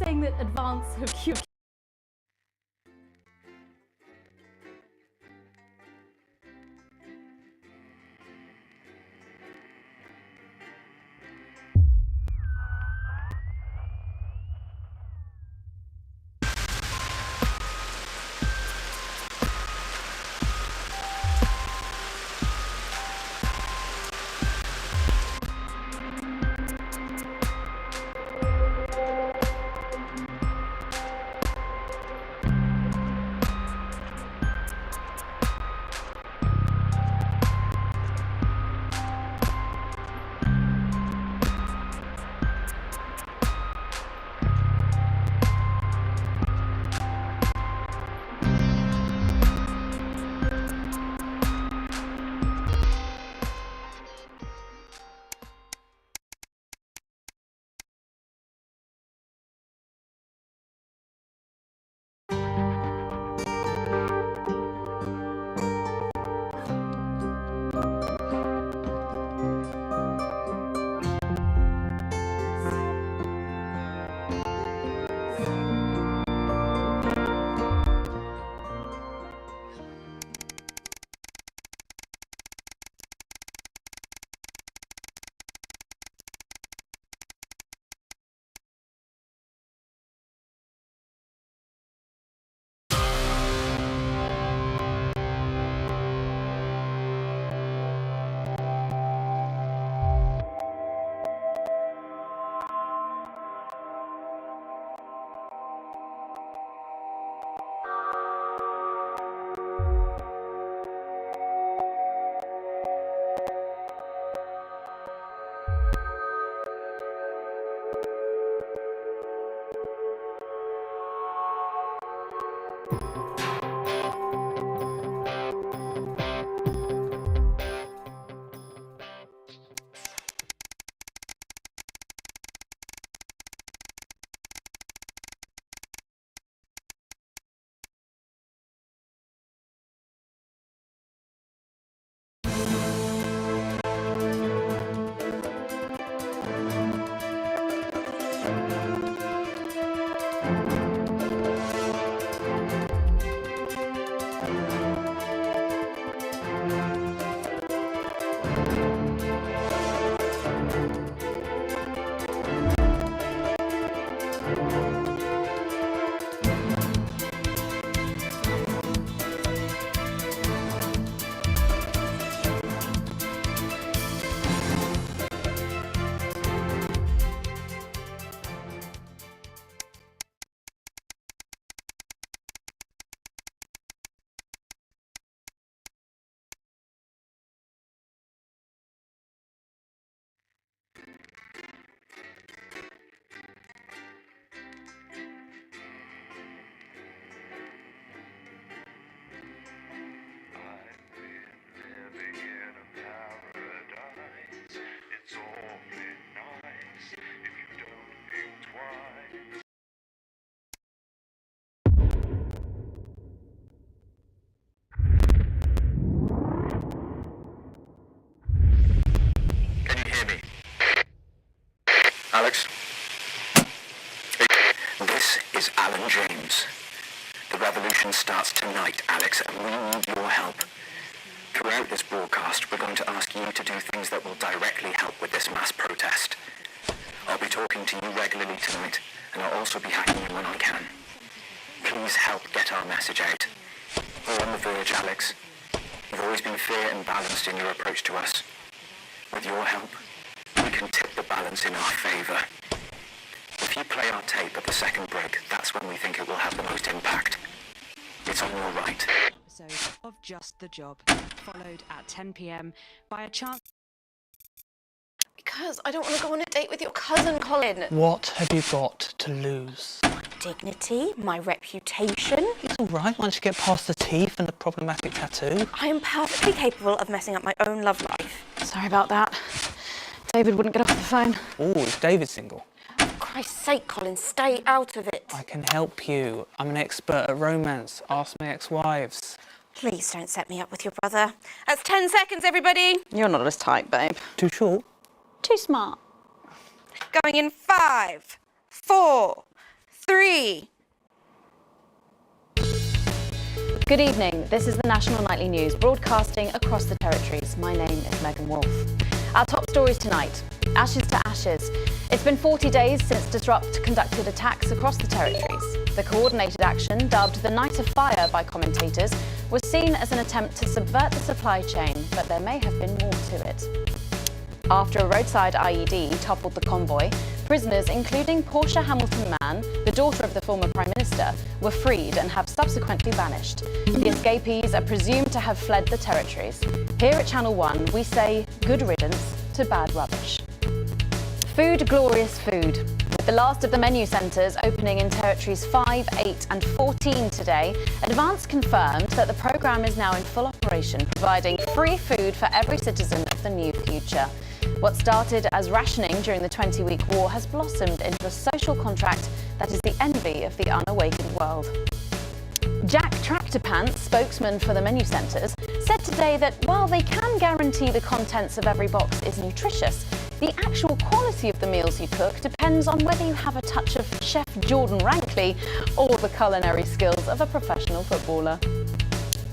anything that advances her cute. Alex? This is Alan James. The revolution starts tonight, Alex, and we need your help. Throughout this broadcast, we're going to ask you to do things that will directly help with this mass protest. I'll be talking to you regularly tonight, and I'll also be hacking you when I can. Please help get our message out. We're on the verge, Alex. You've always been fair and balanced in your approach to us. With your help, we can tip the balance in our favour. If you play our tape at the second break, that's when we think it will have the most impact. It's on your right. Episode of Just the Job, followed at 10 p.m. by a chance. Because I don't want to go on a date with your cousin, Colin. What have you got to lose? My dignity, my reputation. It's all right once you get past the teeth and the problematic tattoo. I am perfectly capable of messing up my own love life. Sorry about that. David wouldn't get off the phone. Oh, is David single? For Christ's sake, Colin, stay out of it. I can help you. I'm an expert at romance. Ask my ex-wives. Please don't set me up with your brother. That's 10 seconds, everybody. You're not as tight, babe. Too short? Too smart. Going in 5, 4, 3. Good evening. This is the National Nightly News, broadcasting across the territories. My name is Megan Wolfe. Our top stories tonight. Ashes to ashes. It's been 40 days since Strawb conducted attacks across the territories. The coordinated action, dubbed the Night of Fire by commentators, was seen as an attempt to subvert the supply chain, but there may have been more to it. After a roadside IED toppled the convoy, prisoners, including Portia Hamilton-Mann, the daughter of the former Prime Minister, were freed and have subsequently vanished. The escapees are presumed to have fled the territories. Here at Channel 1, we say good riddance to bad rubbish. Food, glorious food. With the last of the menu centres opening in territories 5, 8 and 14 today, Advance confirmed that the programme is now in full operation, providing free food for every citizen of the new future. What started as rationing during the 20-week war has blossomed into a social contract that is the envy of the unawakened world. Jack Tractorpants, spokesman for the menu centres, said today that while they can guarantee the contents of every box is nutritious, the actual quality of the meals you cook depends on whether you have a touch of Chef Jordan Rankley or the culinary skills of a professional footballer.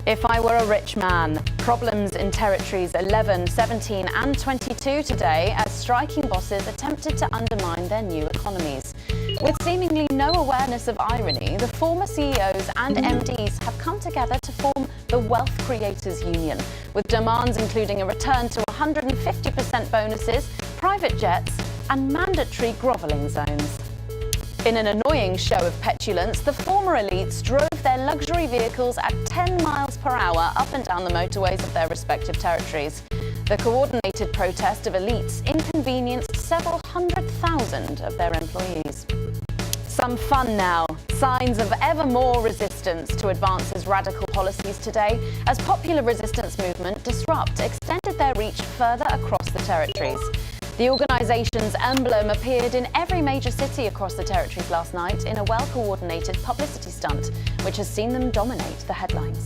If I were a rich man. Problems in territories 11, 17 and 22 today as striking bosses attempted to undermine their new economies. With seemingly no awareness of irony, the former CEOs and MDs have come together to form the Wealth Creators Union, with demands including a return to 150% bonuses, private jets and mandatory grovelling zones. In an annoying show of petulance, the former elites drove their luxury vehicles at 10 miles per hour up and down the motorways of their respective territories. The coordinated protest of elites inconvenienced several 100,000 of their employees. Some fun now. Signs of ever more resistance to Advance's radical policies today as popular resistance movement Disrupt extended their reach further across the territories. The organisation's emblem appeared in every major city across the territories last night in a well-coordinated publicity stunt, which has seen them dominate the headlines.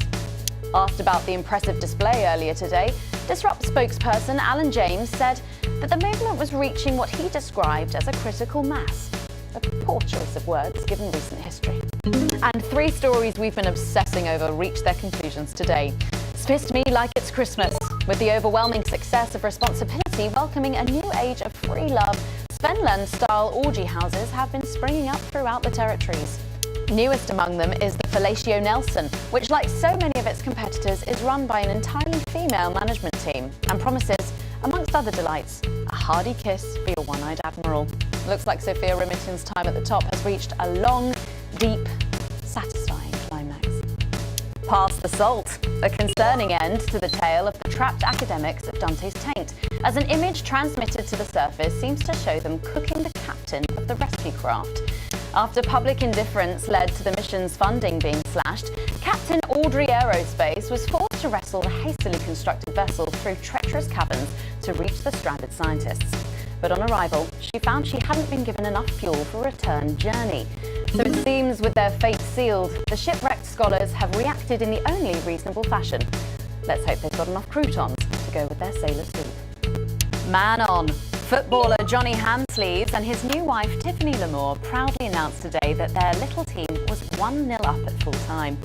Asked about the impressive display earlier today, Disrupt spokesperson Alan James said that the movement was reaching what he described as a critical mass. A poor choice of words given recent history. And 3 stories we've been obsessing over reached their conclusions today. Spissed me like it's Christmas. With the overwhelming success of Responsibility welcoming a new age of free love, Svenland-style orgy houses have been springing up throughout the territories. Newest among them is the Fellatio Nelson, which, like so many of its competitors, is run by an entirely female management team and promises, amongst other delights, a hearty kiss for your one-eyed admiral. Looks like Sophia Remington's time at the top has reached a long, deep, satisfying climax. Past the salt, a concerning end to the tale of the trapped academics of Dante's Taint, as an image transmitted to the surface seems to show them cooking the captain of the rescue craft. After public indifference led to the mission's funding being slashed, Captain Audrey Aerospace was forced to wrestle the hastily constructed vessel through treacherous caverns to reach the stranded scientists. But on arrival, she found she hadn't been given enough fuel for a return journey. So it seems with their fate sealed, the shipwrecked scholars have reacted in the only reasonable fashion. Let's hope they've got enough croutons to go with their sailor soup. Man on. Footballer Johnny Hansleeves and his new wife Tiffany Lamour proudly announced today that their little team was 1-0 up at full time,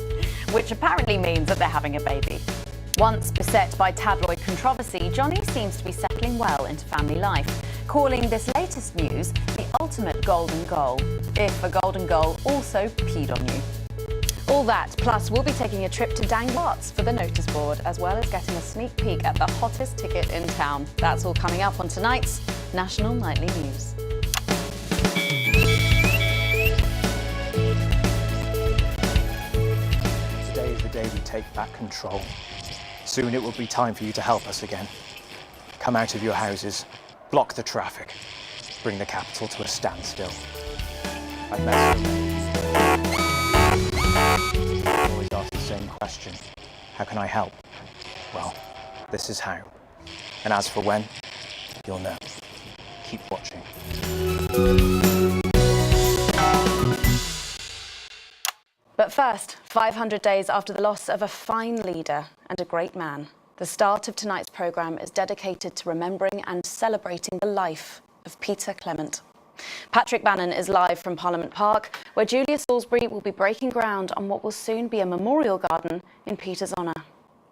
which apparently means that they're having a baby. Once beset by tabloid controversy, Johnny seems to be settling well into family life, calling this latest news the ultimate golden goal, if a golden goal also peed on you. All that, plus we'll be taking a trip to Dangarts for the notice board, as well as getting a sneak peek at the hottest ticket in town. That's all coming up on tonight's National Nightly News. Today is the day we take back control. Soon it will be time for you to help us again. Come out of your houses, block the traffic, bring the capital to a standstill. I've met always ask the same question. How can I help? Well, this is how. And as for when, you'll know. Keep watching. But first, 500 days after the loss of a fine leader and a great man, the start of tonight's programme is dedicated to remembering and celebrating the life of Peter Clement. Patrick Bannon is live from Parliament Park, where Julia Salisbury will be breaking ground on what will soon be a memorial garden in Peter's honour.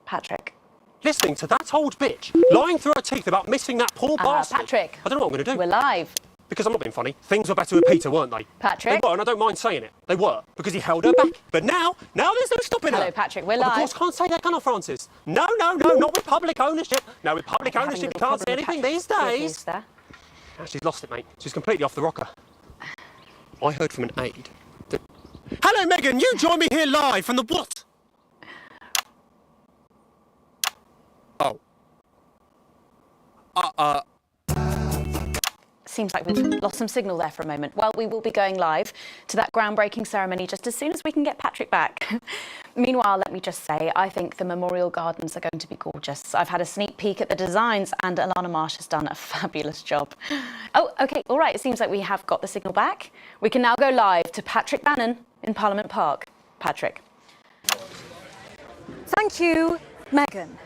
Patrick. Listening to that old bitch lying through her teeth about missing that poor bastard. Patrick. I don't know what I'm going to do. We're live. Because I'm not being funny. Things were better with Peter, weren't they? Patrick. They were, and I don't mind saying it. They were, because he held her back. But now there's no stopping her. Hello, Patrick, we're Of live. course, can't say that, can I, Francis? No, not with public ownership. No, with public ownership, you can't say anything these days. There. Now, she's lost it, mate. She's completely off the rocker. I heard from an aide that... Hello, Megan, you join me here live from the what? Oh. Seems like we've lost some signal there for a moment. Well, we will be going live to that groundbreaking ceremony just as soon as we can get Patrick back. Meanwhile, let me just say, I think the memorial gardens are going to be gorgeous. I've had a sneak peek at the designs and Alana Marsh has done a fabulous job. Oh, OK, all right, it seems like we have got the signal back. We can now go live to Patrick Bannon in Parliament Park. Patrick. Thank you, Megan.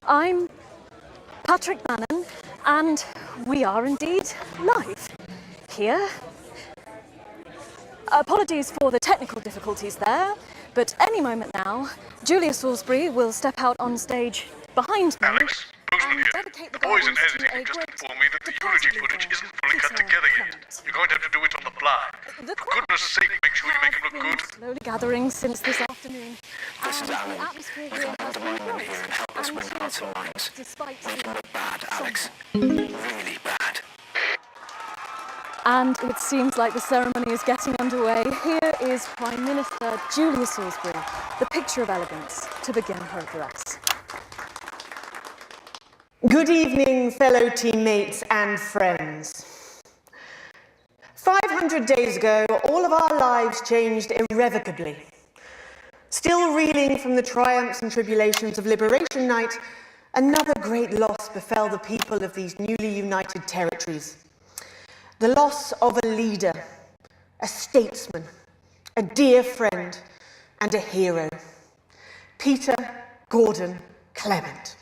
I'm Patrick Bannon, and we are indeed live here. Apologies for the technical difficulties there, but any moment now, Julia Salisbury will step out on stage behind me. Alex, Bozeman here. The boys in editing have just informed me that the eulogy footage isn't fully cut together yet. You're going to have to do it on the fly. For goodness sake, make sure you make it look good. Slowly gathering since this afternoon. This is Alan. We can undermine them here and help us win hearts and minds. Make them look bad, Alex. Really bad. And it seems like the ceremony is getting underway. Here is Prime Minister Julia Salisbury, the picture of elegance, to begin her address. Good evening, fellow teammates and friends. 500 days ago, all of our lives changed irrevocably. Still reeling from the triumphs and tribulations of Liberation Night, another great loss befell the people of these newly united territories. The loss of a leader, a statesman, a dear friend, and a hero. Peter Gordon Clement.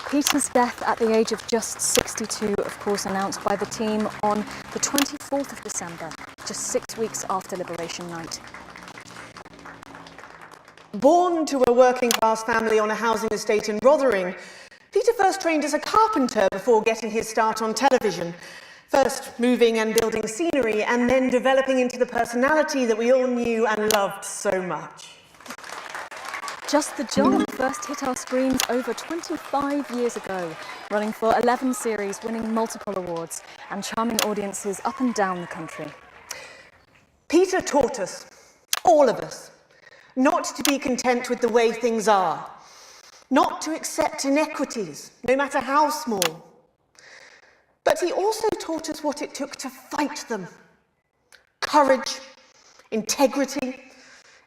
Peter's death at the age of just 62, of course, announced by the team on the 24th of December, just 6 weeks after Liberation Night. Born to a working-class family on a housing estate in Rotherham, Peter first trained as a carpenter before getting his start on television, first moving and building scenery and then developing into the personality that we all knew and loved so much. Just the Job first hit our screens over 25 years ago, running for 11 series, winning multiple awards and charming audiences up and down the country. Peter taught us, all of us, not to be content with the way things are, not to accept inequities, no matter how small. But he also taught us what it took to fight them. Courage, integrity,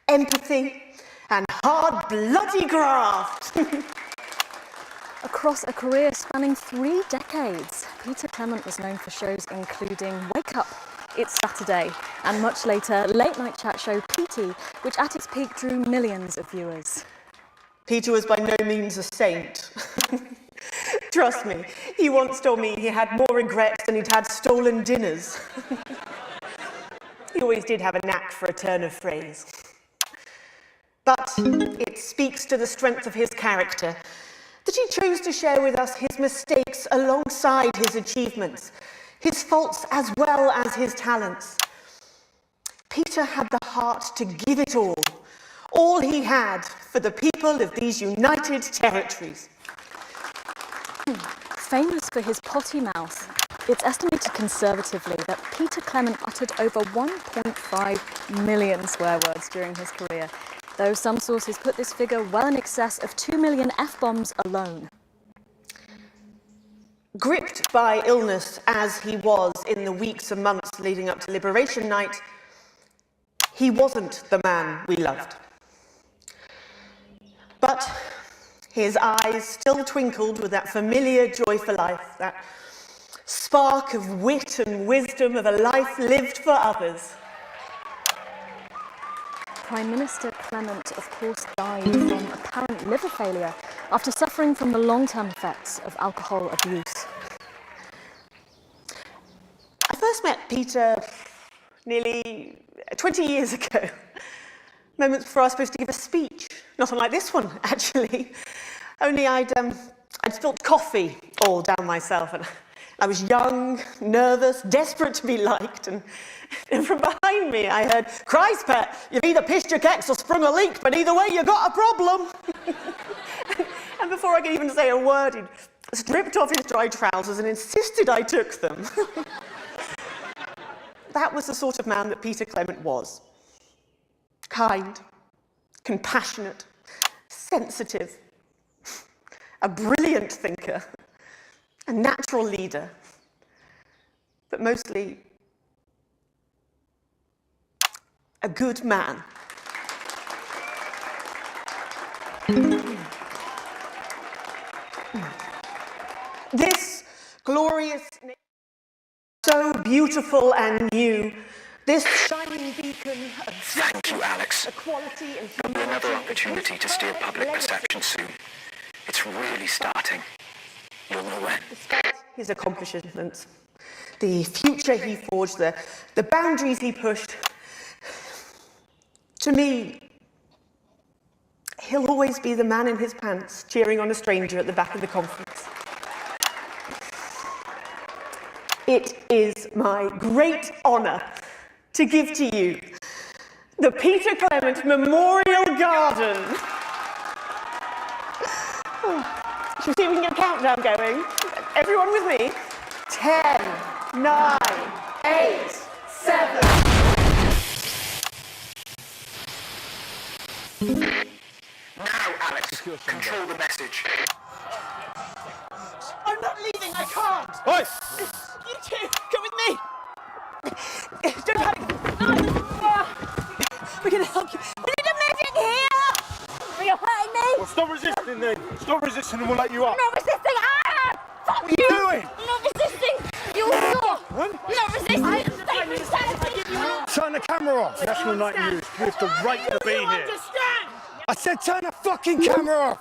empathy, and hard, bloody graft. Across a career spanning 3 decades, Peter Clement was known for shows including Wake Up, It's Saturday, and much later, late-night chat show PT, which at its peak drew millions of viewers. Peter was by no means a saint. Trust me, he once told me he had more regrets than he'd had stolen dinners. He always did have a knack for a turn of phrase. But it speaks to the strength of his character that he chose to share with us his mistakes alongside his achievements, his faults as well as his talents. Peter had the heart to give it all he had for the people of these united territories. Famous for his potty mouth, it's estimated conservatively that Peter Clement uttered over 1.5 million swear words during his career, though some sources put this figure well in excess of 2 million F-bombs alone. Gripped by illness as he was in the weeks and months leading up to Liberation Night, he wasn't the man we loved. But his eyes still twinkled with that familiar joy for life, that spark of wit and wisdom of a life lived for others. Prime Minister Clement, of course, died from apparent liver failure after suffering from the long-term effects of alcohol abuse. first met Peter nearly 20 years ago, moments before I was supposed to give a speech. Not unlike this one, actually. Only I'd spilt coffee all down myself, and I was young, nervous, desperate to be liked, and from behind me I heard, "Christ, pet, you've either pissed your kecks or sprung a leak, but either way you got a problem." And before I could even say a word, he'd stripped off his dry trousers and insisted I took them. That was the sort of man that Peter Clement was. Kind, compassionate, sensitive, a brilliant thinker, a natural leader, but mostly a good man. This glorious nation, so beautiful and new, this shining beacon of Thank you, Alex. equality and There'll be another opportunity to steer public perception soon. It's really starting. You'll know when. Despite his accomplishments, the future he forged, the boundaries he pushed, to me, he'll always be the man in his pants cheering on a stranger at the back of the conference. It is my great honour to give to you the Peter Clement Memorial Garden. Should we see if we can get a countdown going? Everyone with me? 10, 9, 8, 7. Now, Alex, control the message. I'm not leaving, I can't! Oi! You two, come with me! Don't panic! We're gonna help you. We need a medic here! You're hurting me! Well, stop resisting then. Stop resisting and we'll let you up. I'm not resisting! Ah! Fuck What are you doing? I'm not resisting! You saw! I'm not resisting! Turn the camera off. National Night News. We have the right to be here. I said turn the fucking camera off!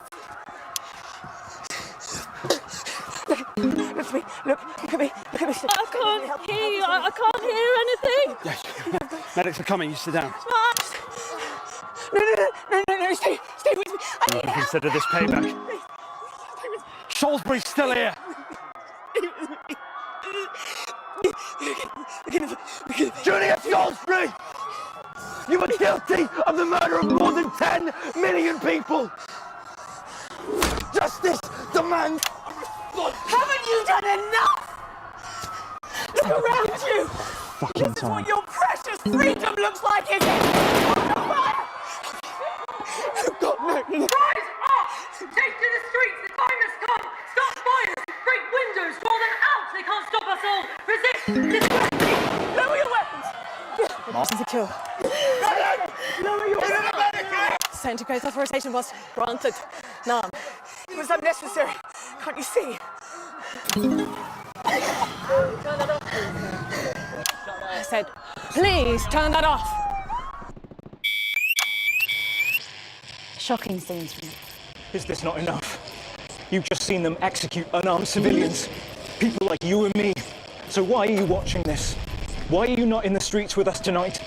Look at me, look at me. I can't hear you. I can't hear anything. Yes. Medics are coming. You sit down. No, stay with me. I need help. Consider this payback. Salisbury's still here. Julius Salisbury! You were guilty of the murder of more than 10 million people! Justice demands... Haven't you done enough? Look around you! Fucking This is time. what your precious freedom looks like, is it? God, no. Rise up! Take to the streets, the time has come! Stop fires! Break windows! Draw them out! They can't stop us all! Resist! Lower your weapons! Martin's a kill. Lower your weapons! Centigrade authorization was granted. None. It was unnecessary. Can't you see? I said, please turn that off. Shocking scenes from Is this not enough? You've just seen them execute unarmed civilians, people like you and me. So why are you watching this? Why are you not in the streets with us tonight?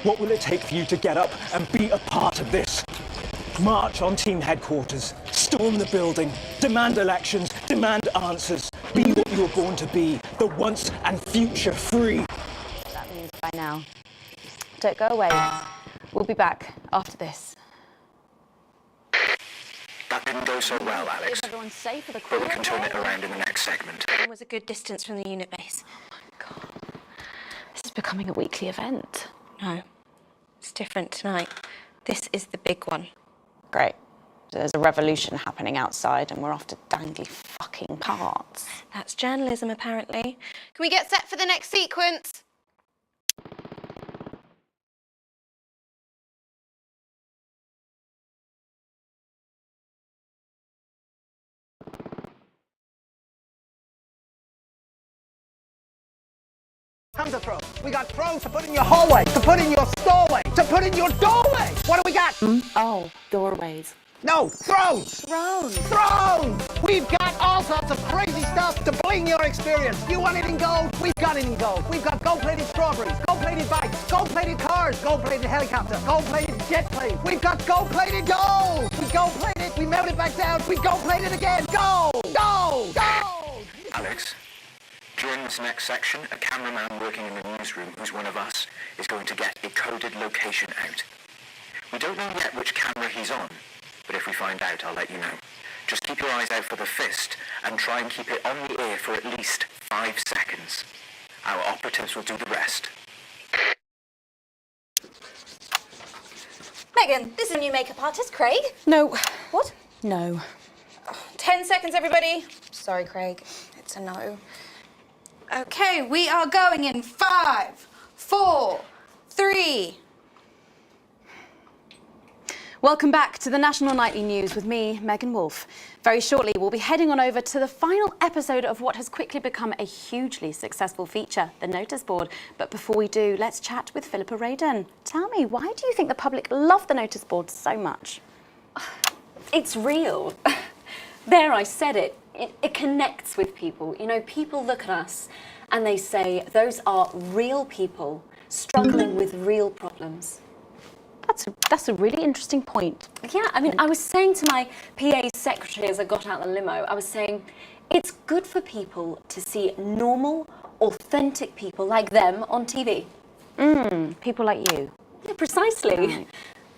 What will it take for you to get up and be a part of this? March on team headquarters, storm the building, demand elections, demand answers. Be what you were born to be, the once and future free. that means by now. Don't go away. We'll be back after this. That didn't go so well, Alex. Is everyone safe for the But crew? we can turn it around in the next segment. It was a good distance from the unit base. God, this is becoming a weekly event. No, it's different tonight. This is the big one. Great. There's a revolution happening outside and we're off to dangly fucking parts. That's journalism, apparently. Can we get set for the next sequence? Tons of throw. We got throws to put in your hallway, to put in your stallway, to put in your doorway. What do we got? Oh, doorways. No, thrones! Thrones. Thrones! We've got all sorts of crazy stuff to bling your experience. You want it in gold? We've got it in gold. We've got gold-plated strawberries, gold-plated bikes, gold-plated cars, gold-plated helicopter, gold-plated jet plane. We've got gold-plated gold! We gold-plated, we melt it back down, we gold-plated again. Gold! Gold! Gold! Alex, during this next section, a cameraman working in the newsroom who's one of us is going to get a coded location out. We don't know yet which camera he's on, but if we find out, I'll let you know. Just keep your eyes out for the fist and try and keep it on the air for at least 5 seconds. Our operatives will do the rest. Megan, this is a new makeup artist, Craig. No. What? No. 10 seconds, everybody. Sorry, Craig. It's a no. Okay, we are going in 5, 4, 3. Welcome back to the National Nightly News with me, Megan Wolfe. Very shortly, we'll be heading on over to the final episode of what has quickly become a hugely successful feature, the notice board. But before we do, let's chat with Philippa Radon. Tell me, why do you think the public love the notice board so much? It's real. There, I said it. It connects with people. You know, people look at us and they say, those are real people struggling with real problems. That's a really interesting point. Yeah, I mean, I was saying to my PA secretary as I got out the limo, I was saying, it's good for people to see normal, authentic people like them on TV. People like you. Yeah, precisely. Right.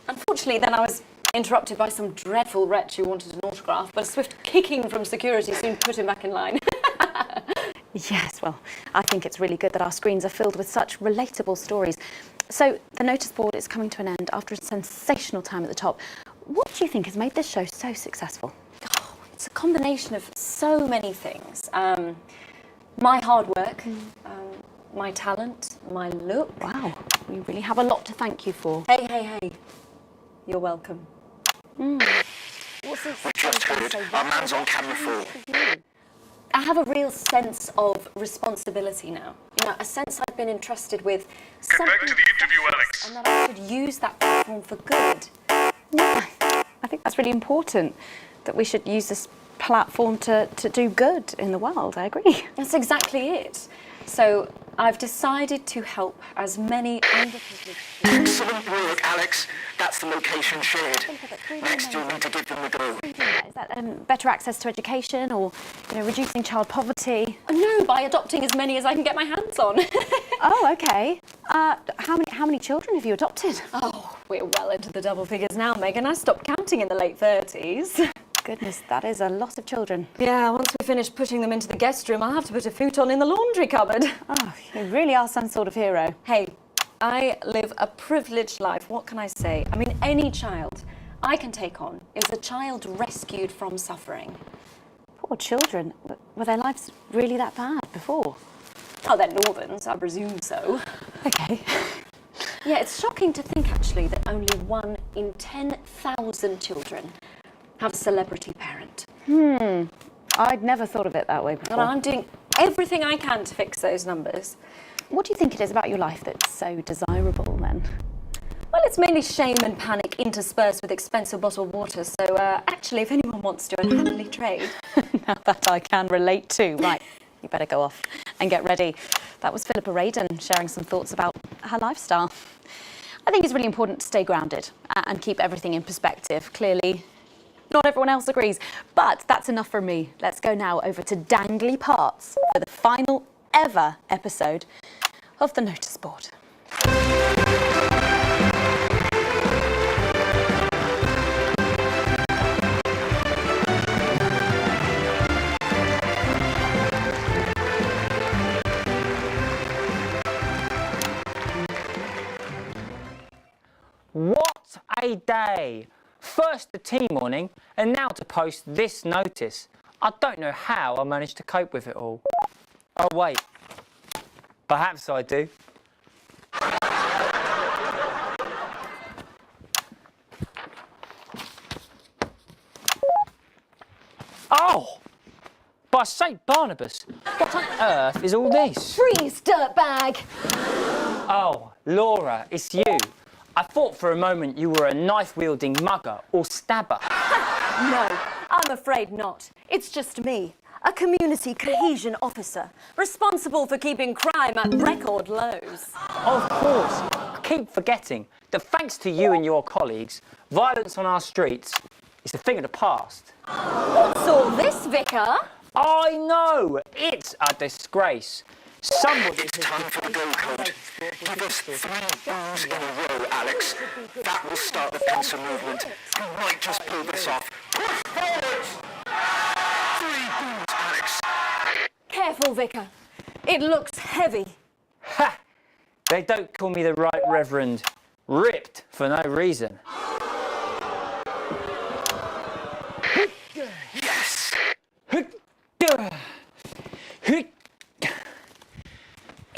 Unfortunately, then I was interrupted by some dreadful wretch who wanted an autograph, but a swift kicking from security soon put him back in line. Yes, well, I think it's really good that our screens are filled with such relatable stories. So, the notice board is coming to an end after a sensational time at the top. What do you think has made this show so successful? Oh, it's a combination of so many things. My hard work, my talent, my look. Wow, we really have a lot to thank you for. Hey. You're welcome. We just heard our man's on camera 4. I have a real sense of responsibility now. You know, a sense I've been entrusted with. Get back to the interview, Alex. And that I should use that platform for good. Yeah, I think that's really important, that we should use this platform to do good in the world. I agree. That's exactly it. So I've decided to help as many underprivileged people. Excellent work, Alex. That's the location shared. Next, you'll need to give them the go. Is that better access to education, or reducing child poverty? No, by adopting as many as I can get my hands on. Oh, okay. How many children have you adopted? Oh, we're well into the double figures now, Megan. I stopped counting in the late 30s. Goodness, that is a lot of children. Yeah, once we finish putting them into the guest room, I'll have to put a futon in the laundry cupboard. Oh, you really are some sort of hero. Hey, I live a privileged life. What can I say? I mean, any child I can take on is a child rescued from suffering. Poor children. Were their lives really that bad before? Oh, they're northerns, I presume so. Okay. Yeah, it's shocking to think, actually, that only 1 in 10,000 children have a celebrity parent. I'd never thought of it that way before. And I'm doing everything I can to fix those numbers. What do you think it is about your life that's so desirable, then? Well, it's mainly shame and panic interspersed with expensive bottled water, so actually, if anyone wants to, I'd happily trade. Now that I can relate to. Right, you better go off and get ready. That was Philippa Radon sharing some thoughts about her lifestyle. I think it's really important to stay grounded and keep everything in perspective. Clearly, not everyone else agrees, but that's enough for me. Let's go now over to Dangly Parts for the final ever episode of the notice board. What a day! First the tea morning, and now to post this notice. I don't know how I managed to cope with it all. Oh wait, perhaps I do. Oh! By St. Barnabas, what on earth is all this? Freeze, dirtbag! Oh, Laura, it's you. I thought for a moment you were a knife-wielding mugger or stabber. No, I'm afraid not. It's just me, a community cohesion officer, responsible for keeping crime at record lows. Of course. I keep forgetting that thanks to you and your colleagues, violence on our streets is a thing of the past. What's all this, Vicar? I know! It's a disgrace. Somebody... It's time for the go code. Give us 3 boos in a row, Alex. That will start the pincer movement. You might just pull this off. Push forwards! 3 boos, Alex. Careful, Vicar. It looks heavy. Ha! They don't call me the Right Reverend. Ripped for no reason. Yes!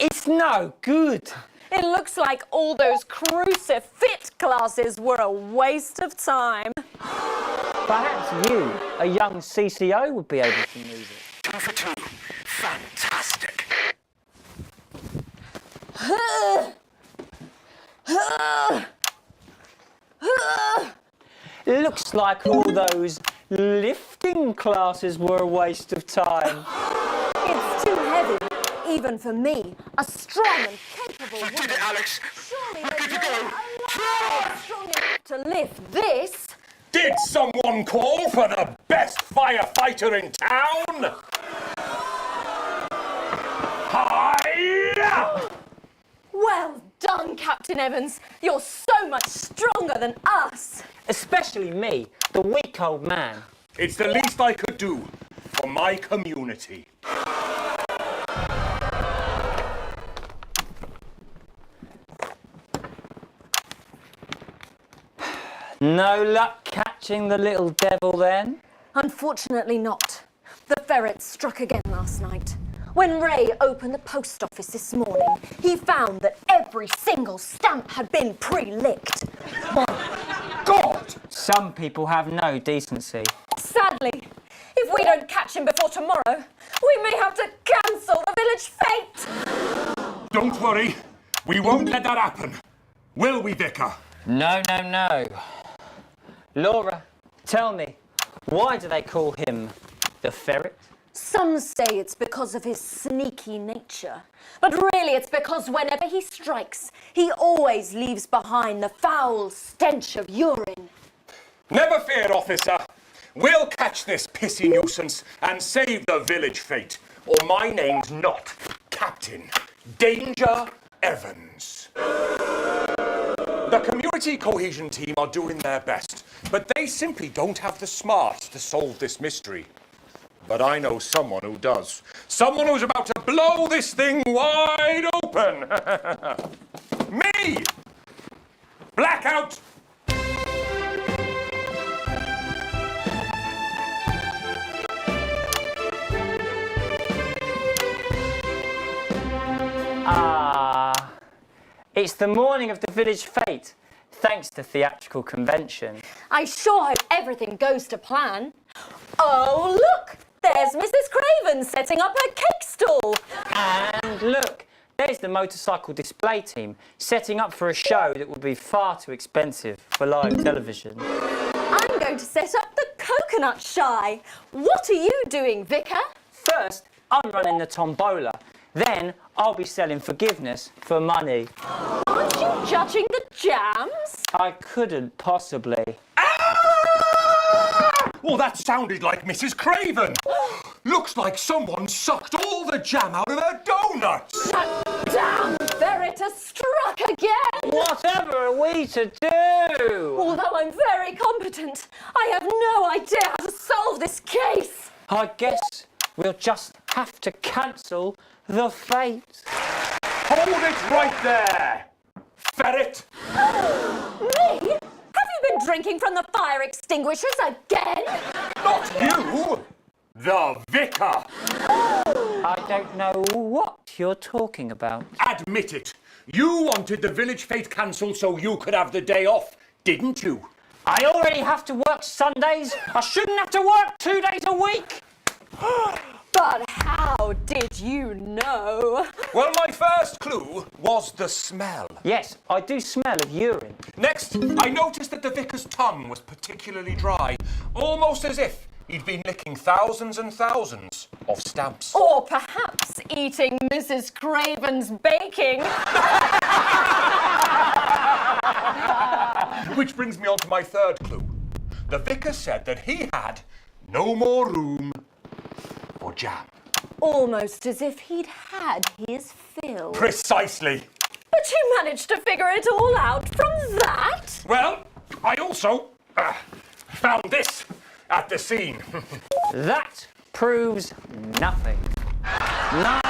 It's no good. It looks like all those crucifix classes were a waste of time. Perhaps you, a young CCO, would be able to move it. 2 for 2. Fantastic. Looks like all those lifting classes were a waste of time. It's too heavy, even for me, a strong and capable woman. You did it, Alex. Surely We're good to go. strong enough to lift this. Did someone call for the best firefighter in town? Hi-ya! Well done, Captain Evans. You're so much stronger than us. Especially me, the weak old man. It's the least I could do for my community. No luck catching the little devil then? Unfortunately not. The ferret struck again last night. When Ray opened the post office this morning, he found that every single stamp had been pre-licked. My God! Some people have no decency. Sadly, if we don't catch him before tomorrow, we may have to cancel the village fete. Don't worry, we won't let that happen. Will we, Vicar? No, no, no. Laura, tell me, why do they call him the ferret? Some say it's because of his sneaky nature. But really it's because whenever he strikes, he always leaves behind the foul stench of urine. Never fear, officer. We'll catch this pissy nuisance and save the village fete. Or my name's not Captain Danger Evans. The community cohesion team are doing their best, but they simply don't have the smarts to solve this mystery. But I know someone who does. Someone who's about to blow this thing wide open. Me! Blackout! It's the morning of the village fete, thanks to theatrical convention. I sure hope everything goes to plan. Oh, look! There's Mrs. Craven setting up her cake stall. And look, there's the motorcycle display team setting up for a show that would be far too expensive for live television. I'm going to set up the coconut shy. What are you doing, Vicar? First, I'm running the tombola. Then I'll be selling forgiveness for money. Aren't you judging the jams? I couldn't possibly. Well, that sounded like Mrs. Craven. Looks like someone sucked all the jam out of her donuts. That damn ferret has struck again. Whatever are we to do? Although I'm very competent, I have no idea how to solve this case. I guess we'll just have to cancel the fete. Hold it right there, ferret. Me? Have you been drinking from the fire extinguishers again? Not you, the vicar. I don't know what you're talking about. Admit it. You wanted the village fete cancelled so you could have the day off, didn't you? I already have to work Sundays. I shouldn't have to work 2 days a week. But how did you know? Well, my firm first clue was the smell. Yes, I do smell of urine. Next, I noticed that the vicar's tongue was particularly dry, almost as if he'd been licking thousands and thousands of stamps. Or perhaps eating Mrs. Craven's baking. Which brings me on to my third clue. The vicar said that he had no more room for jam. Almost as if he'd had his fill. Precisely. But you managed to figure it all out from that? Well, I also found this at the scene. That proves nothing. No!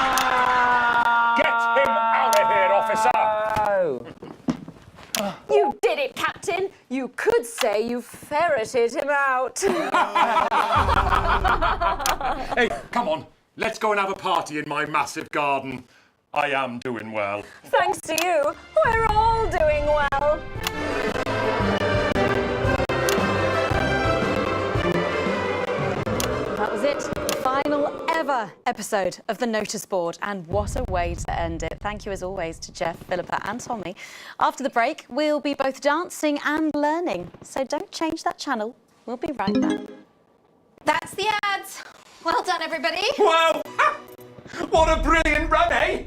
Get him out of here, officer! You did it, Captain. You could say you ferreted him out. Hey, come on. Let's go and have a party in my massive garden. I am doing well. Thanks to you, we're all doing well. That was it. The final ever episode of the Notice Board. And what a way to end it. Thank you as always to Jeff, Philippa and Tommy. After the break, we'll be both dancing and learning. So don't change that channel. We'll be right back. That's the ads. Well done, everybody. Wow! What a brilliant run, eh?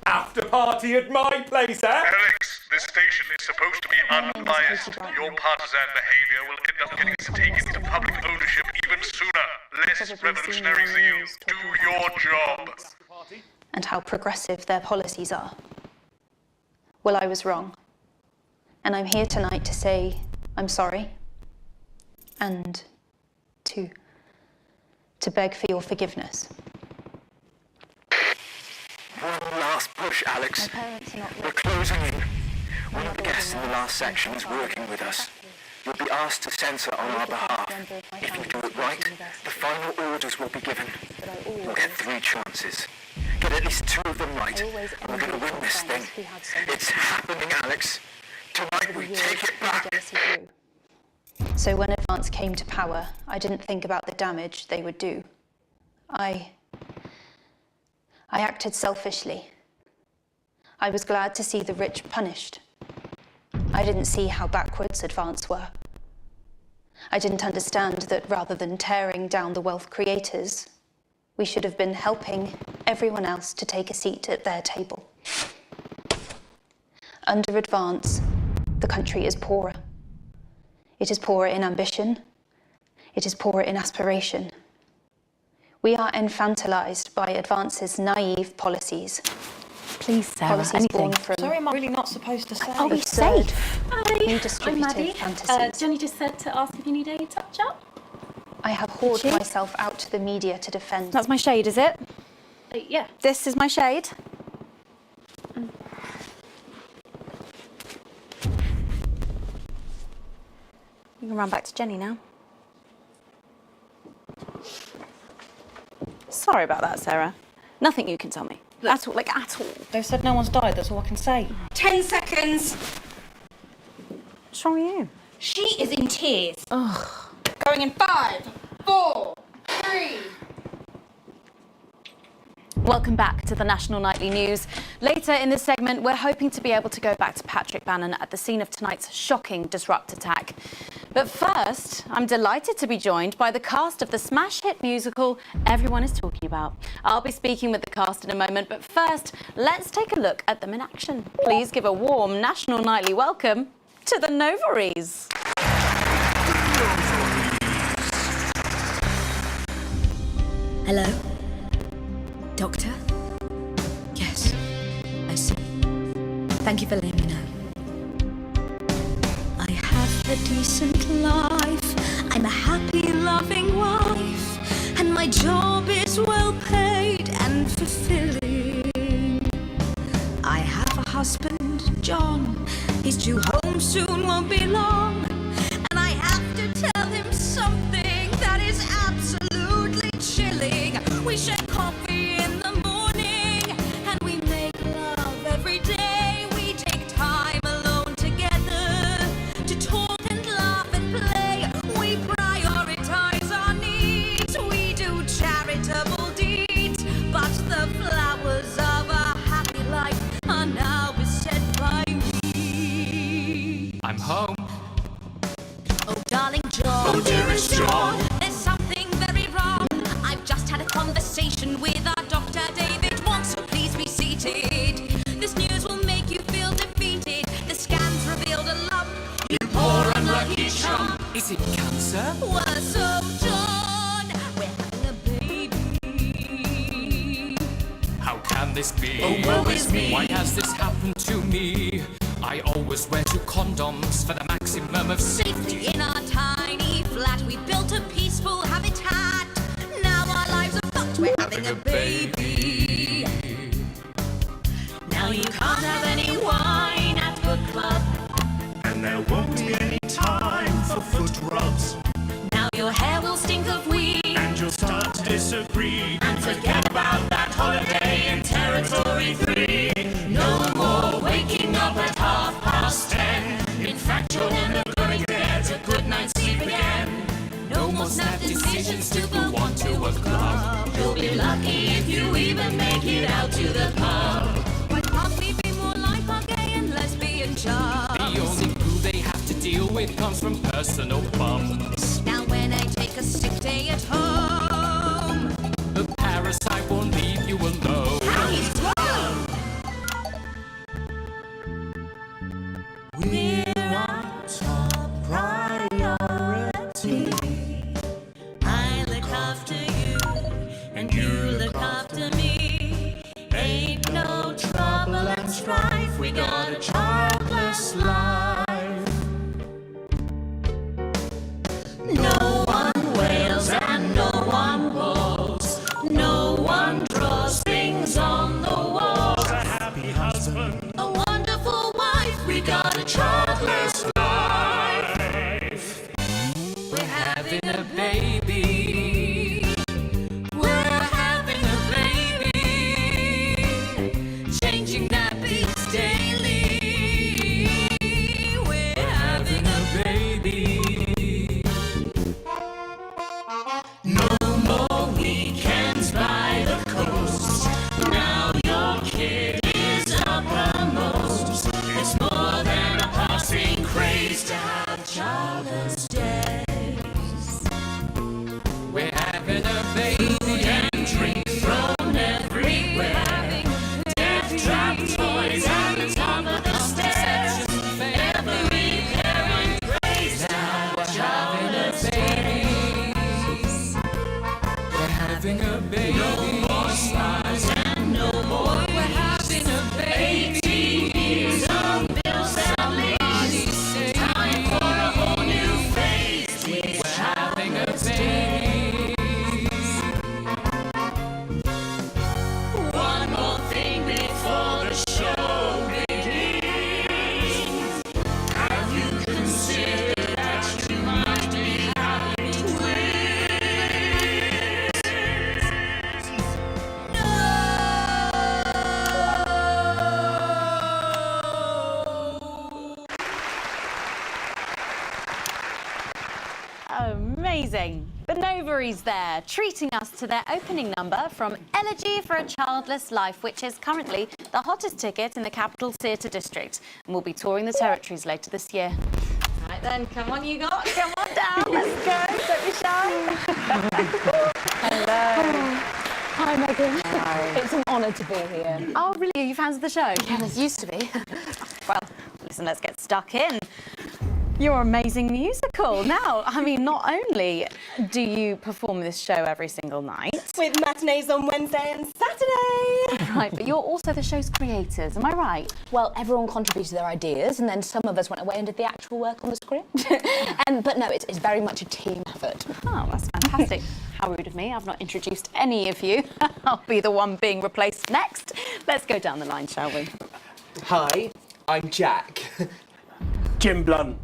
After party at my place, eh? Alex, this station is supposed to be unbiased. Your partisan behaviour will end up getting us taken into public ownership even sooner. Less revolutionary zeal. Do your job. And how progressive their policies are. Well, I was wrong. And I'm here tonight to say I'm sorry. And to beg for your forgiveness. One last push, Alex. We're closing in. One of the guests in the last section is working with us. You'll be asked to censor on our behalf. If you do it right, the final orders will be given. You'll get 3 chances. Get at least 2 of them right, and we're going to win this thing. It's happening, Alex. Tonight we take it back. So when Advance came to power, I didn't think about the damage they would do. I acted selfishly. I was glad to see the rich punished. I didn't see how backwards Advance were. I didn't understand that rather than tearing down the wealth creators, we should have been helping everyone else to take a seat at their table. Under Advance, the country is poorer. It is poorer in ambition. It is poorer in aspiration. We are infantilized by Advance's naive policies. Please, Sarah, Policies anything. born from Sorry, am I really not supposed to say? Are we absurd, safe? redistributive I'm Maddie. fantasies. Jenny just said to ask if you need any touch-up. I have poured myself out to the media to defend. That's my shade, is it? Yeah. This is my shade. You can run back to Jenny now. Sorry about that, Sarah. Nothing you can tell me. At all, like at all. They've said no one's died, that's all I can say. 10 seconds. What's wrong with you? She is in tears. Ugh. Going in 5, 4, 3. Welcome back to the National Nightly News. Later in this segment, we're hoping to be able to go back to Patrick Bannon at the scene of tonight's shocking Disrupt attack. But first, I'm delighted to be joined by the cast of the smash hit musical everyone is talking about. I'll be speaking with the cast in a moment, but first, let's take a look at them in action. Please give a warm National Nightly welcome to the Novaries. Hello? Doctor? Yes, I see. Thank you for letting me know. I have a decent life. I'm a happy, loving wife. And my job is well paid and fulfilling. I have a husband, John. He's due home soon, won't be long. And I have to tell him something that is absolutely chilling. We share coffee in the morning, and we make love every day. We take time alone together to talk and laugh and play. We prioritize our needs. We do charitable deeds, but the flowers of a happy life This news will make you feel defeated. The scans revealed a lump. You poor unlucky chump. Is it cancer? We're so done. We're having a baby. How can this be? Oh, woe is me. Why has this happened to me? I always wear 2 condoms for the maximum of safety. In our tiny flat, we built a peaceful habitat. Now our lives are fucked. We're having a baby. Now you can't have any wine at book club. And there won't be any time for foot rubs. Now your hair will stink of weed. And you'll start to disagree. And forget about that holiday in Territory 3. No more waking up at 10:30. In fact, you're never gonna get a good night's sleep again. No more snap decisions to go on to a club. You'll be lucky if you even make it out to the pub. Why can't we be more like our gay and lesbian chums? The only glue they have to deal with comes from personal bums. Now when I take a sick day at home, The parasite won't leave you alone. how he's grown. We're our top priority. I look after you, and you look after me. Ain't no trouble and strife. We got a childless life. No one wails and no one walls. No one draws things on the walls. A happy husband. A wonderful wife. We got a childless life. We're having a baby. We're having a baby. Changing nappies daily. We're having a baby. No more weekends by the coast. Now your kid is uppermost. It's more than a passing craze to have childless days. We're having a baby and drink Thrown everywhere. Death trap toys at the top of the stairs. Every parent prays now. We're having a baby. We're having a baby. No more smiles and no more. We're having a baby. 18 years on bills and leaves. Time for a whole new phase. We're having a baby. One more thing before the show begins. Have you considered that you might be having twins? Amazing. The Novaries there, treating us to their opening number from Elegy for a Childless Life, which is currently the hottest ticket in the Capital Theatre District, and will be touring the territories later this year. Right then, come on you lot, come on down, let's go, don't be shy. Hello. Hi, Megan. Hi. It's an honour to be here. Oh, really? Are you fans of the show? Yeah, as used to be. Well, listen, let's get stuck in. Your amazing musical. Now, I mean, not only do you perform this show every single night, with matinees on Wednesday and Saturday. Right, but you're also the show's creators, am I right? Well, everyone contributed their ideas, and then some of us went away and did the actual work on the script. But no, it's very much a team effort. Oh, that's fantastic. How rude of me. I've not introduced any of you. I'll be the one being replaced next. Let's go down the line, shall we? Hi, I'm Jack. Jim Blunt.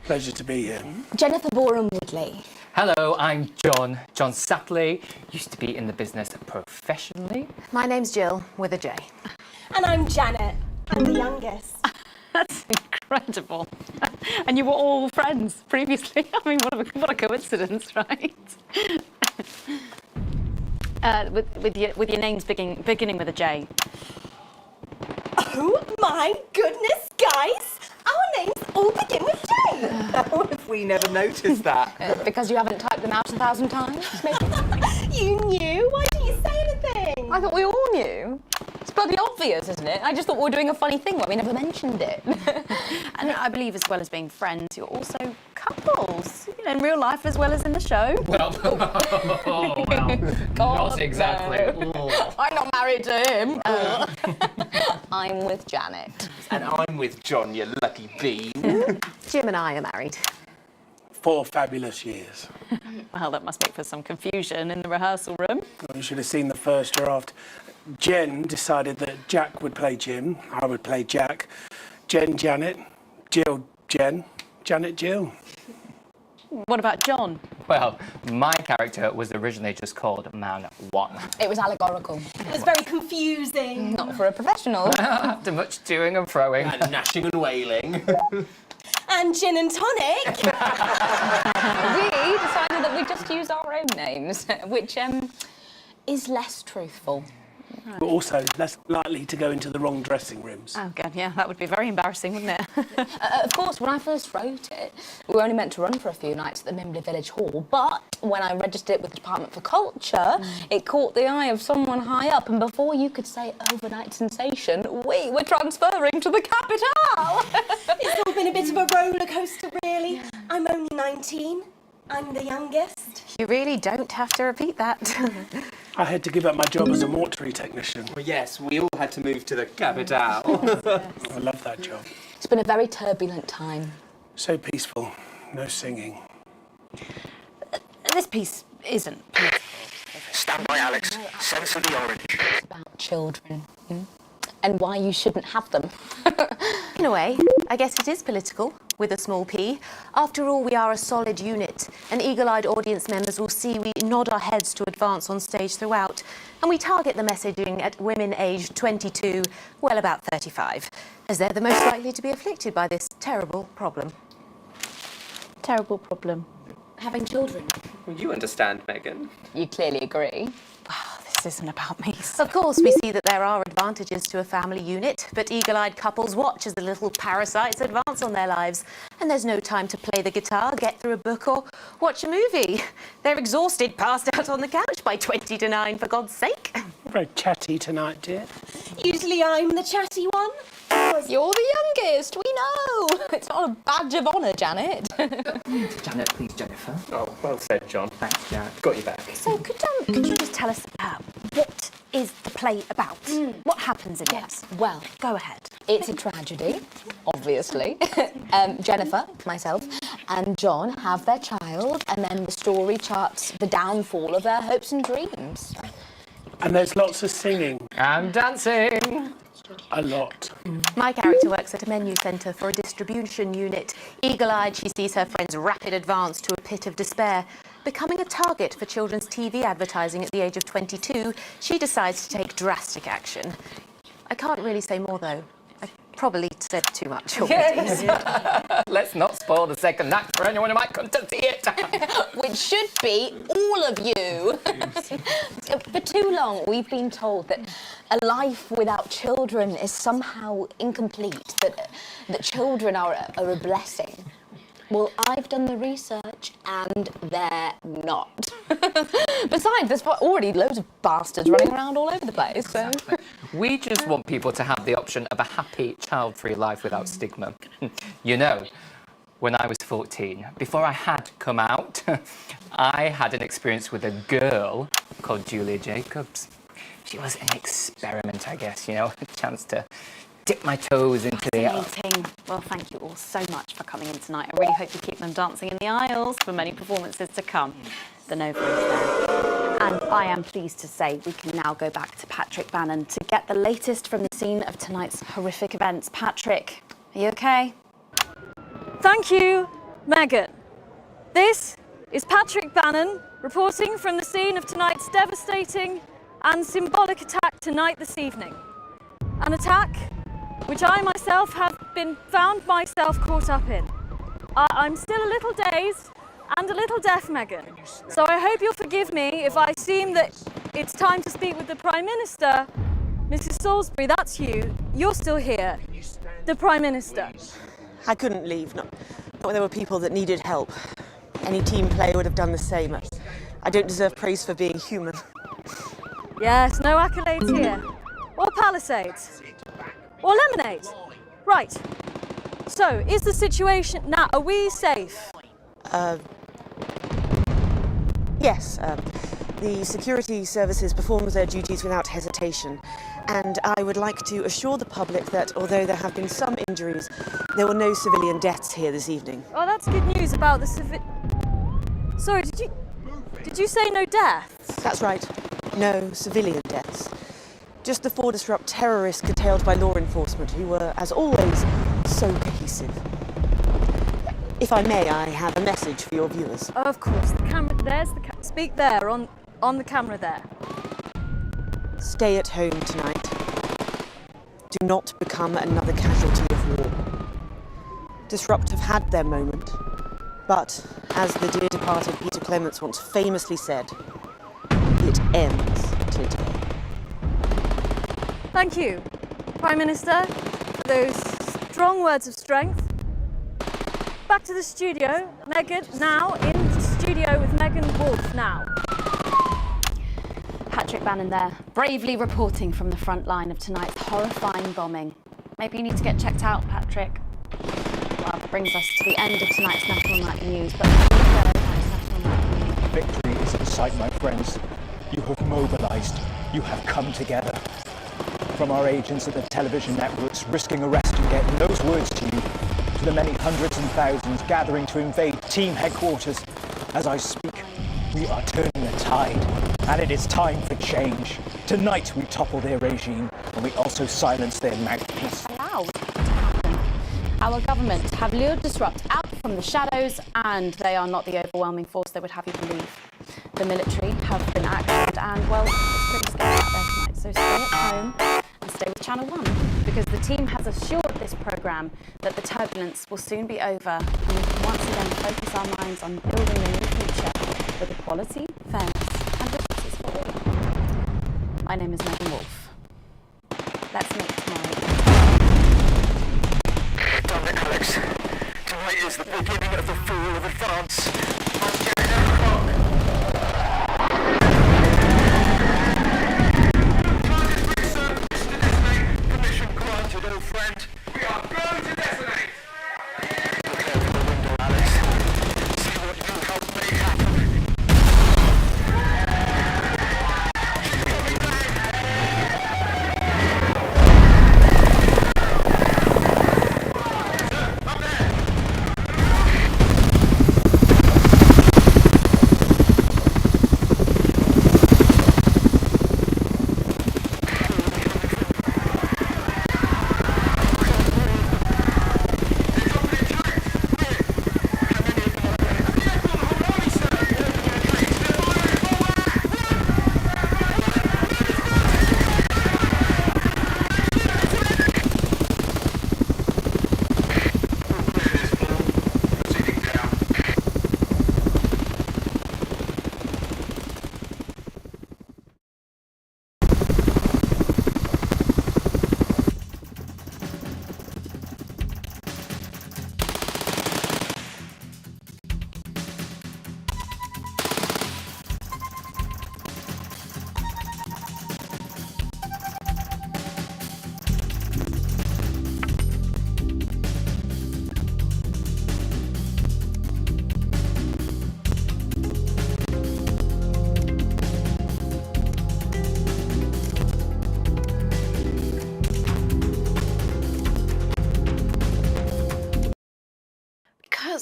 Pleasure to be here. Jennifer Boreham-Woodley. Hello, I'm John Satley. Used to be in the business professionally. My name's Jill, with a J. And I'm Janet. I'm the youngest. That's incredible. And you were all friends previously. I mean, what a coincidence, right? With your names beginning with a J. Oh my goodness, guys! Our names all begin with J. How have we never noticed that? Because you haven't typed them out 1,000 times, maybe? You knew? Why didn't you say anything? I thought we all knew. It's bloody obvious, isn't it? I just thought we were doing a funny thing where we never mentioned it. And I believe as well as being friends, you're also couples, you know, in real life as well as in the show. Well, God, not exactly. no. I'm not married to him. I'm with Janet. And I'm with John, you lucky bean. Jim and I are married. 4 fabulous years. Well, that must make for some confusion in the rehearsal room. You should have seen the first draft. Jen decided that Jack would play Jim, I would play Jack, Jen Janet, Jill Jen, Janet Jill. What about John? Well, my character was originally just called Man 1. It was allegorical. It was very confusing. Not for a professional. After much toing and froing. And gnashing and wailing. And gin and tonic. We decided that we'd just use our own names, which is less truthful. But also less likely to go into the wrong dressing rooms. Oh, God, yeah, that would be very embarrassing, wouldn't it? Of course, when I first wrote it, we were only meant to run for a few nights at the Mimbley Village Hall, but when I registered it with the Department for Culture, it caught the eye of someone high up, and before you could say overnight sensation, we were transferring to the capital. It's all been a bit of a roller coaster, really. I'm only 19. I'm the youngest. You really don't have to repeat that. I had to give up my job as a mortuary technician. Well, yes, we all had to move to the capital. I love that job. It's been a very turbulent time. So peaceful, no singing. This piece isn't. Stand by, Alex. Censor the orange. It's about children, and why you shouldn't have them. In a way, I guess it is political, with a small p. After all, we are a solid unit, and eagle-eyed audience members will see we nod our heads to advance on stage throughout, and we target the messaging at women aged 22, well, about 35, as they're the most likely to be afflicted by this terrible problem. Terrible problem. Having children. You understand, Megan. You clearly agree. This isn't about me. Of course, we see that there are advantages to a family unit, but eagle-eyed couples watch as the little parasites advance on their lives, and there's no time to play the guitar, get through a book, or watch a movie. They're exhausted, passed out on the couch by 20 to 9, for God's sake. Very chatty tonight, dear. Usually I'm the chatty one. You're the youngest, we know. It's not a badge of honour, Janet. Janet, please, Jennifer. Oh, well said, John. Thanks, Jack. Got you back. So could you just tell us what is the play about? What happens in it? Well, go ahead. It's a tragedy, obviously. Jennifer, myself, and John have their child, and then the story charts the downfall of their hopes and dreams. And there's lots of singing. And dancing. A lot. My character works at a menu centre for a distribution unit. Eagle-eyed, she sees her friend's rapid advance to a pit of despair. Becoming a target for children's TV advertising at the age of 22, she decides to take drastic action. I can't really say more, though. I probably said too much already. Yes. Let's not spoil the second act for anyone who might come to see it. Which should be all of you. For too long, we've been told that a life without children is somehow incomplete, that children are a blessing. Well, I've done the research, and they're not. Besides, there's already loads of bastards running around all over the place, so... We just want people to have the option of a happy, child-free life without stigma. You know, when I was 14, before I had come out, I had an experience with a girl called Julia Jacobs. She was an experiment, I guess, you know, a chance to dip my toes into the... Fascinating. Well, thank you all so much for coming in tonight. I really hope you keep them dancing in the aisles for many performances to come. The Nova is there. And I am pleased to say we can now go back to Patrick Bannon to get the latest from the scene of tonight's horrific events. Patrick, are you okay? Thank you, Megan. This is Patrick Bannon reporting from the scene of tonight's devastating and symbolic attack tonight this evening. An attack which I myself have found myself caught up in. I'm still a little dazed and a little deaf, Megan. So I hope you'll forgive me if I seem that it's time to speak with the Prime Minister. Mrs. Salisbury, that's you. You're still here. The Prime Minister. I couldn't leave, not when there were people that needed help. Any team player would have done the same. I don't deserve praise for being human. Yes, no accolades here. Or Palisades? Or lemonade? Right. So, is the situation now, are we safe? Yes, the security services perform their duties without hesitation, and I would like to assure the public that although there have been some injuries, there were no civilian deaths here this evening. Oh, that's good news about the Sorry, did you say no deaths? That's right, no civilian deaths. Just the 4 disrupt terrorists curtailed by law enforcement who were, as always, so cohesive. If I may, I have a message for your viewers. Oh, of course, the camera, there's the speak there, on the camera there. Stay at home tonight. Do not become another casualty of war. Disrupt have had their moment, but as the dear departed Peter Clements once famously said, it ends today. Thank you, Prime Minister, for those strong words of strength. Back to the studio. Megan, now in the studio with Megan Wolf now. Patrick Bannon there, bravely reporting from the front line of tonight's horrifying bombing. Maybe you need to get checked out, Patrick. Well, that brings us to the end of tonight's National Nightly News, but Victory is in sight, my friends. You have mobilized. You have come together. From our agents at the television networks risking arrest and getting those words to you, to the many hundreds and thousands gathering to invade team headquarters. As I speak, we are turning the tide, and it is time for change. Tonight we topple their regime, and we also silence their mouthpiece. our government have lured Disrupt out from the shadows, and they are not the overwhelming force they would have you believe. The military have been actioned, and well, it's pretty scary out there tonight, so stay at home and stay with Channel 1, because the team has assured this programme that the turbulence will soon be over, and we can once again focus our minds on building a new future with equality, fairness and justice for all. My name is Megan Wolf. Let's meet tomorrow. Damn it, Alex. Tonight is the beginning of the fall of advance. I'm getting out of Target research to detonate. Permission granted, old friend. We are going to detonate. Look out of the window, Alex. See what you helped make happen.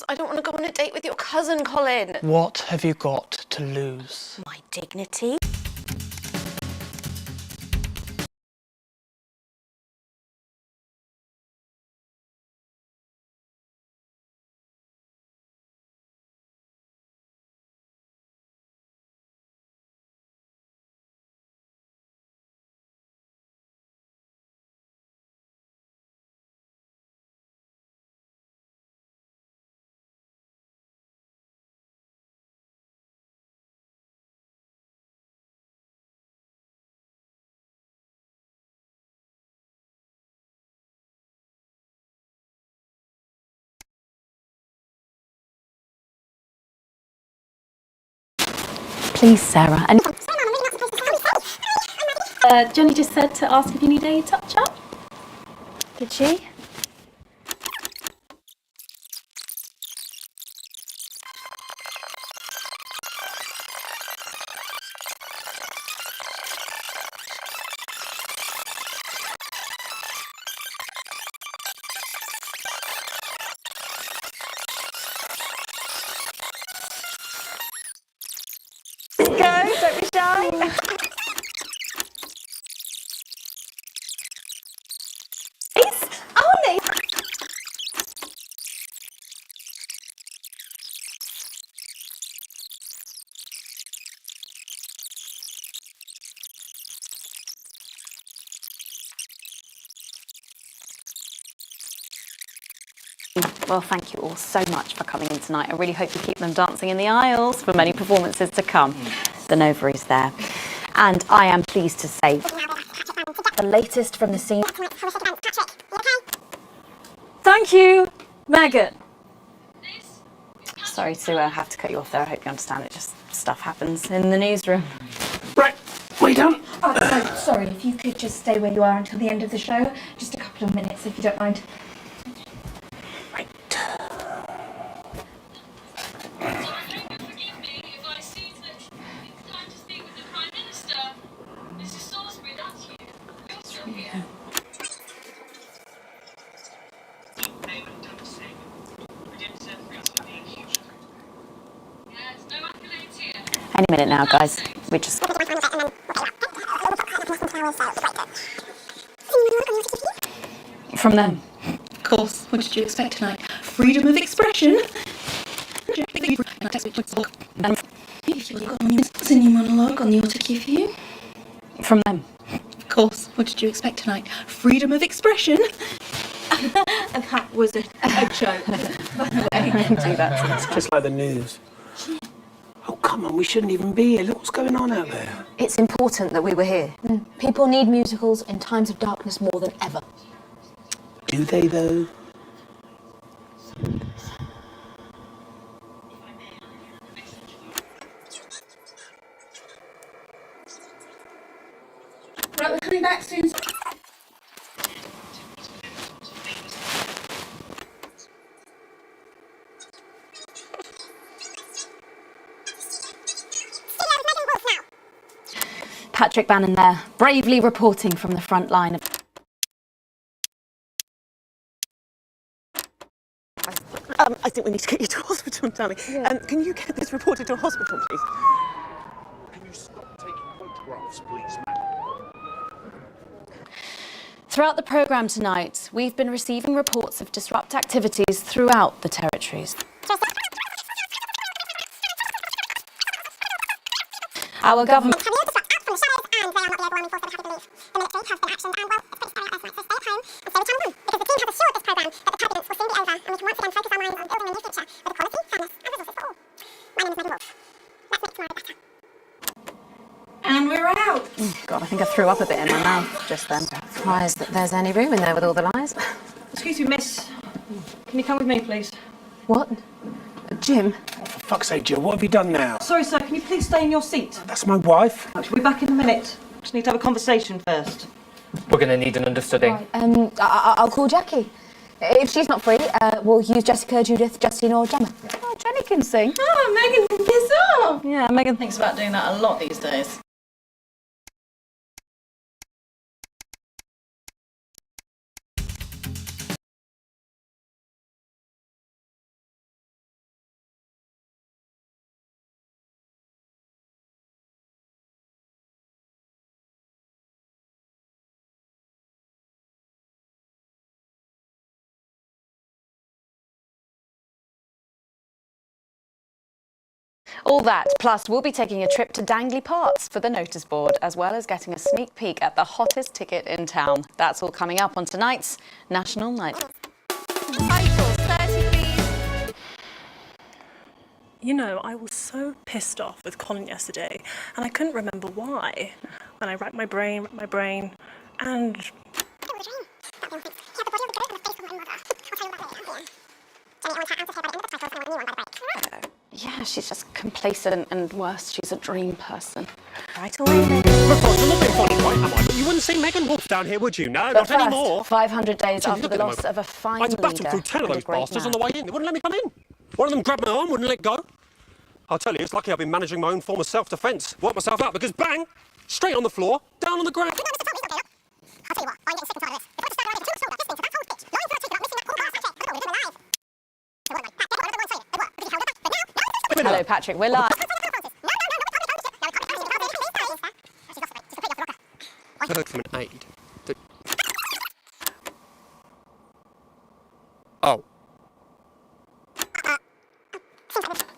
I don't want to go on a date with your cousin, Colin. What have you got to lose? My dignity. Please, Sarah. And Jenny just said to ask if you need a touch-up. Did she? Go, don't be shy. Well, thank you all so much for coming in tonight. I really hope you keep them dancing in the aisles for many performances to come. The Nova is there. And I am pleased to say the latest from the scene. Thank you, Megan. Sorry to have to cut you off there. I hope you understand it. Just stuff happens in the newsroom. Right, we done? Oh, sorry, if you could just stay where you are until the end of the show. Just a couple of minutes, if you don't mind. Any minute now, guys. We just... From them. Of course, what did you expect tonight? Freedom of expression? If you've got a new monologue on the autocue. From them. Of course, what did you expect tonight? Freedom of expression? And that was a joke, by the way. Do that. It's just like the news. Oh, come on, we shouldn't even be here. Look what's going on out there. It's important that we were here. People need musicals in times of darkness more than ever. Do they, though? Right, we're coming back soon. Patrick Bannon there, bravely reporting from the front line. I think we need to get you to hospital, darling. Yeah. Can you get this reported to a hospital, please? Can you stop taking photographs, please, ma'am? Throughout the programme tonight, we've been receiving reports of disrupt activities throughout the territories. Our government... And we're out. God, I think I threw up a bit in my mouth just then. Surprised that there's any room in there with all the lies. Excuse me, miss. Can you come with me, please? What? Jim? Oh, for fuck's sake, Jill, what have you done now? Sorry, sir, can you please stay in your seat? That's my wife. We'll be back in a minute. Just need to have a conversation first. We're going to need an understudy. Right, I'll call Jackie. If she's not free, we'll use Jessica, Judith, Justine or Gemma. Oh, Jenny can sing. Oh, Megan can kiss up. Yeah, Megan thinks about doing that a lot these days. All that, plus we'll be taking a trip to Dangley Parts for the notice board, as well as getting a sneak peek at the hottest ticket in town. That's all coming up on tonight's National Night. You know, I was so pissed off with Colin yesterday, and I couldn't remember why. And I racked my brain, and... Yeah, she's just complacent and worse, she's a dream person. right away, Megan. Look, I'm not being funny, right, am I? But you wouldn't see Megan Wolf down here, would you? No, But not anymore. 500 days after Look the at them loss over. of a fine I had to battle leader through 10 of and a those great bastards on man. the way in. They wouldn't let me come in. One of them grabbed my arm, wouldn't let go. I'll tell you, it's lucky I've been managing my own form of self-defence. Worked myself out because bang, straight on the floor, down on the ground. I'll tell you what, I'm getting sick and tired of this. If I just started writing 2 songs listening to that whole pitch, lying for a ticket about missing that cool glass check, I would have been alive. So what, mate? Get what everyone saying. It worked because he held it back. But now, Hello, Patrick. We're live. I heard from an aide that... Oh.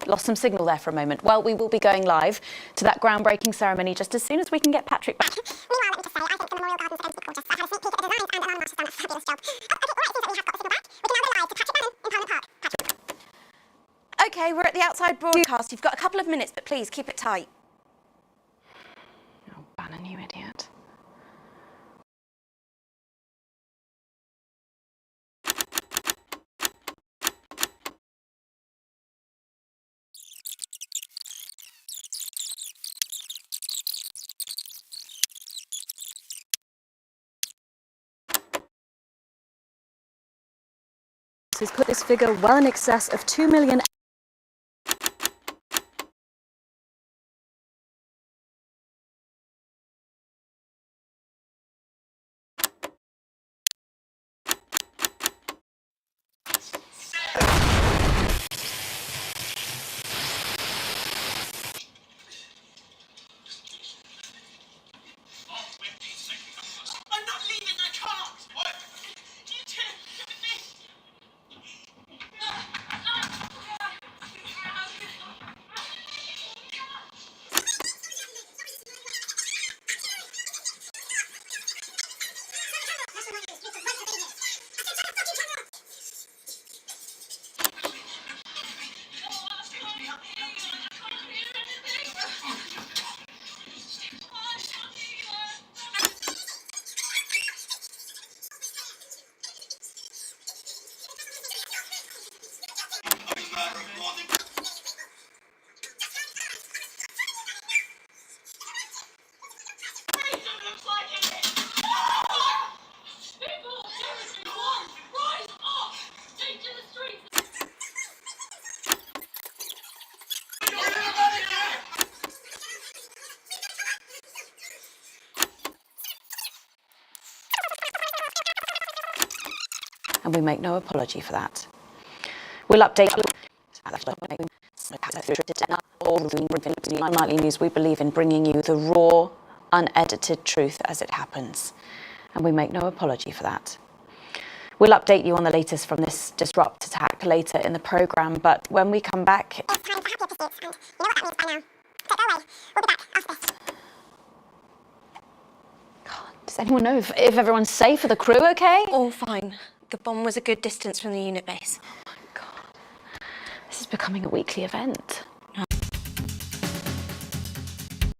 Lost some signal there for a moment. Well, we will be going live to that groundbreaking ceremony just as soon as we can get Patrick back. Meanwhile, let me just say, I think the Memorial Gardens are going to be gorgeous. I had a sneak peek at the designs and Alan Marsh has done a fabulous job. Okay, all right, it seems that we have got the signal back. We can now go live to Patrick Bannon in Parliament Park. Patrick. Okay, we're at the outside broadcast. You've got a couple of minutes, but please keep it tight. Oh, Bannon, you idiot. Has put this figure well in excess of 2 million. I'm not leaving, I can't! What? You two, come with me! And we make no apology for that. We'll update Nightly News. We believe in bringing you the raw, unedited truth as it happens. And we make no apology for that. We'll update you on the latest from this disrupt attack later in the programme, but when we come back... It's time for happier pursuits, and you know what that means by now. So go away. We'll be back after this. Does anyone know if everyone's safe? Are the crew okay? All fine. The bomb was a good distance from the unit base. Oh my God. This is becoming a weekly event.